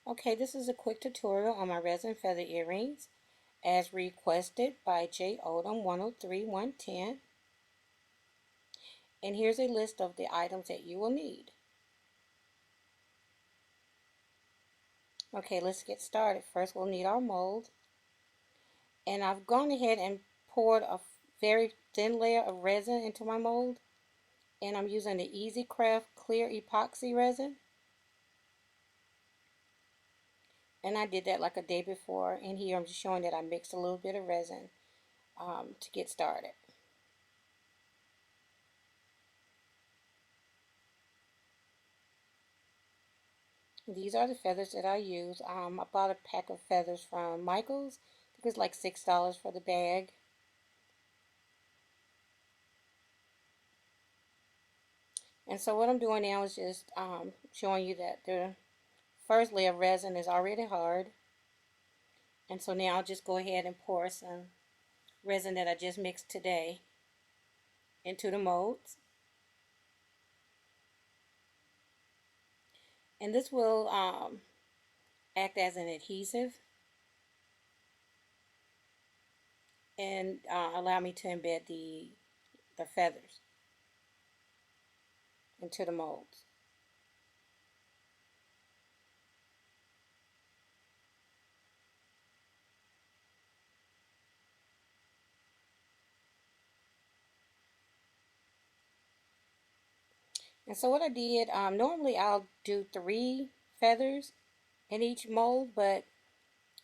Okay, this is a quick tutorial on my resin feather earrings as requested by J. Odom 103110. And here's a list of the items that you will need. Okay, let's get started. First, we'll need our mold. And I've gone ahead and poured a very thin layer of resin into my mold. And I'm using the Easy Craft Clear Epoxy resin. And I did that like a day before. And here I'm just showing that I mixed a little bit of resin to get started. These are the feathers that I use. I bought a pack of feathers from Michael's. I think it was like $6 for the bag. And so what I'm doing now is just showing you that the first layer of resin is already hard. And so now I'll just go ahead and pour some resin that I just mixed today into the molds. And this will act as an adhesive and allow me to embed the feathers into the molds. And so what I did, normally I'll do 3 feathers in each mold, but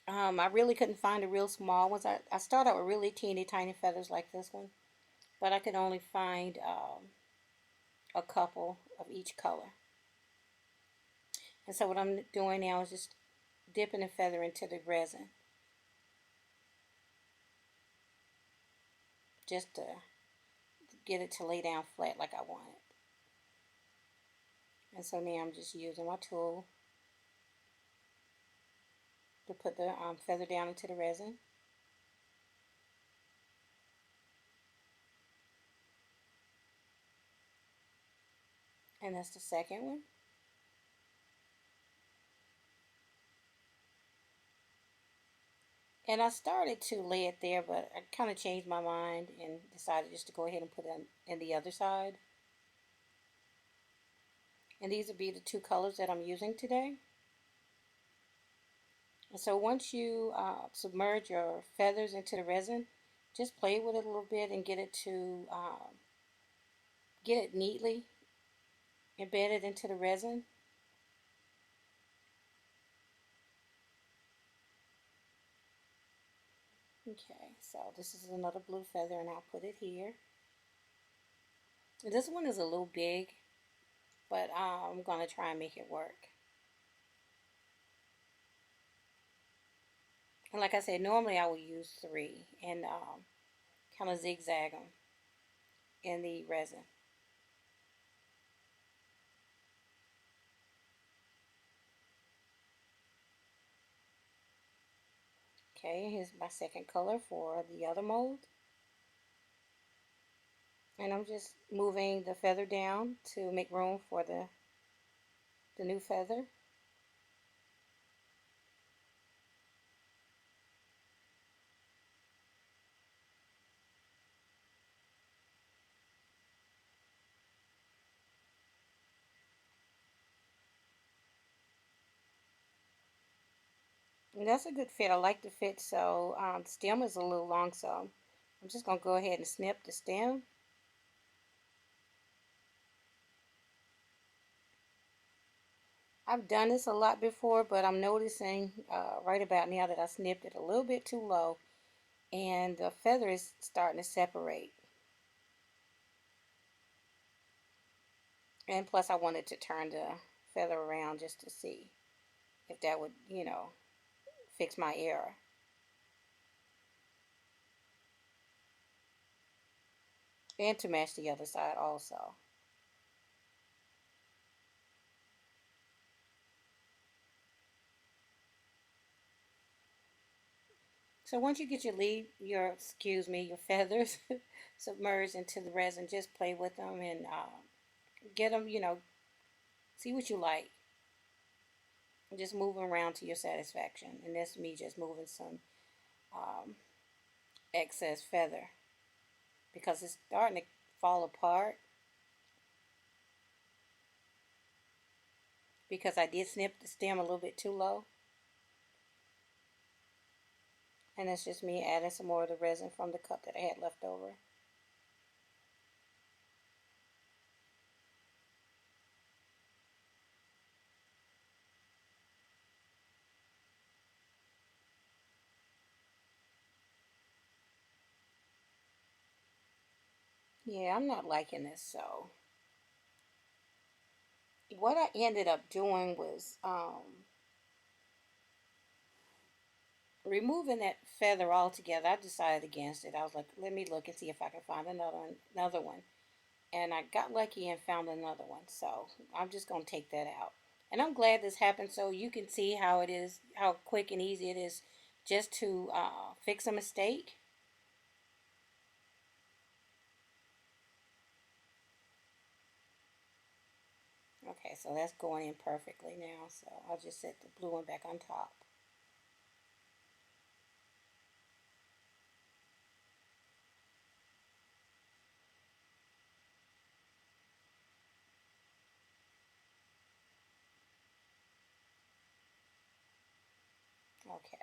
I really couldn't find the real small ones. I started out with really teeny tiny feathers like this one, but I could only find a couple of each color. And so what I'm doing now is just dipping the feather into the resin, just to get it to lay down flat like I want it. And so now I'm just using my tool to put the feather down into the resin. And that's the second one. And I started to lay it there, but I kind of changed my mind and decided just to go ahead and put it in the other side. And these will be the 2 colors that I'm using today. And so once you submerge your feathers into the resin, just play with it a little bit and get it neatly embedded into the resin. Okay, so this is another blue feather and I'll put it here. This one is a little big, but I'm going to try and make it work. And like I said, normally I will use 3 and kind of zigzag them in the resin. Okay, here's my second color for the other mold. And I'm just moving the feather down to make room for the new feather. And that's a good fit. I like the fit. So the stem is a little long, so I'm just going to go ahead and snip the stem. I've done this a lot before, but I'm noticing right about now that I snipped it a little bit too low and the feather is starting to separate. And plus I wanted to turn the feather around just to see if that would, fix my error. And to match the other side also. So once you get your feathers submerged into the resin, just play with them and get them, see what you like. just moving around to your satisfaction. And that's me just moving some um, excess feather because it's starting to fall apart because I did snip the stem a little bit too low. And that's just me adding some more of the resin from the cup that I had left over. Yeah, I'm not liking this, so what I ended up doing was removing that feather altogether. I decided against it. I was like, let me look and see if I can find another one. And I got lucky and found another one. So I'm just going to take that out. And I'm glad this happened so you can see how it is, how quick and easy it is just to fix a mistake. Okay, so that's going in perfectly now. So I'll just set the blue one back on top. Okay.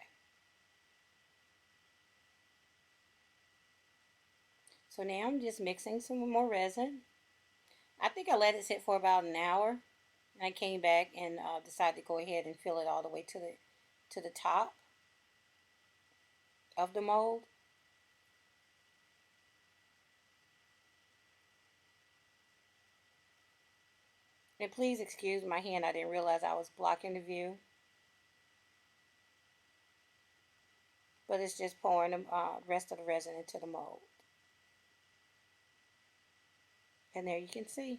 So now I'm just mixing some more resin. I think I let it sit for about an hour. I came back and decided to go ahead and fill it all the way to the top of the mold. And please excuse my hand. I didn't realize I was blocking the view. But it's just pouring the rest of the resin into the mold. And there you can see.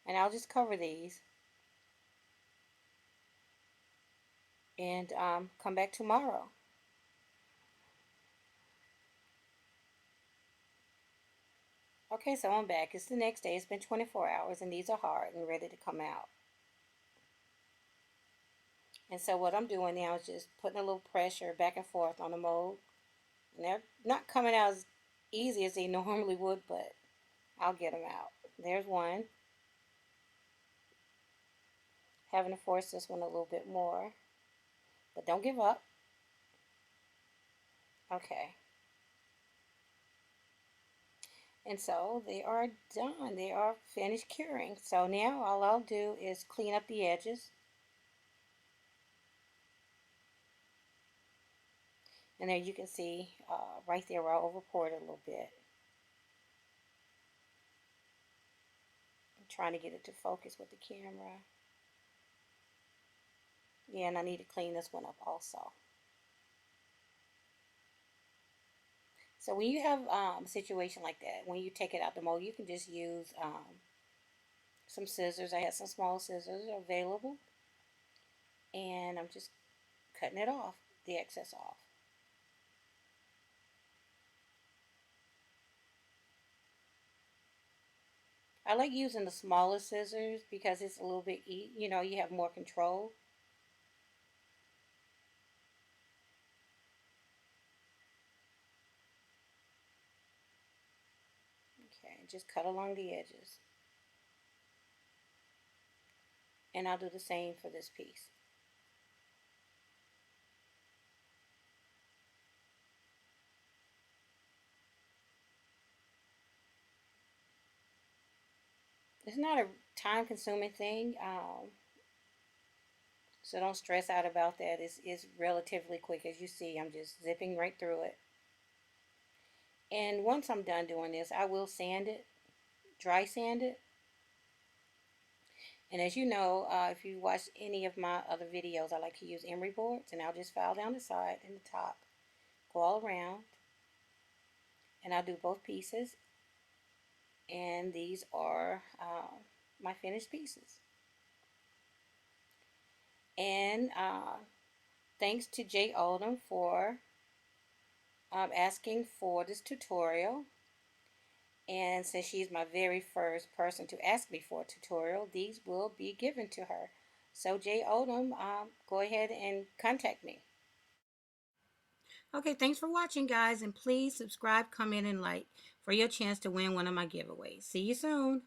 And I'll just cover these and come back tomorrow. Okay, so I'm back. It's the next day. It's been 24 hours and these are hard and ready to come out. And so what I'm doing now is just putting a little pressure back and forth on the mold. And they're not coming out as easy as they normally would, but I'll get them out. There's one. Having to force this one a little bit more. But don't give up. Okay. And so they are done. They are finished curing. So now all I'll do is clean up the edges. And there you can see right there where I over poured it a little bit. I'm trying to get it to focus with the camera. Yeah, and I need to clean this one up also. So when you have a situation like that, when you take it out the mold, you can just use some scissors. I had some small scissors available. And I'm just cutting it off, the excess off. I like using the smaller scissors because it's a little bit, you know, you have more control. Okay, just cut along the edges. And I'll do the same for this piece. It's not a time consuming thing, so don't stress out about that. It's relatively quick. As you see, I'm just zipping right through it. And once I'm done doing this, I will sand it, dry sand it. And as you know, if you watch any of my other videos, I like to use emery boards, and I'll just file down the side and the top, go all around, and I'll do both pieces. And these are my finished pieces. And thanks to Jay Oldham for asking for this tutorial. And since she's my very first person to ask me for a tutorial, these will be given to her. So J Odom, go ahead and contact me. Okay, thanks for watching, guys, and please subscribe, comment, and like for your chance to win one of my giveaways. See you soon.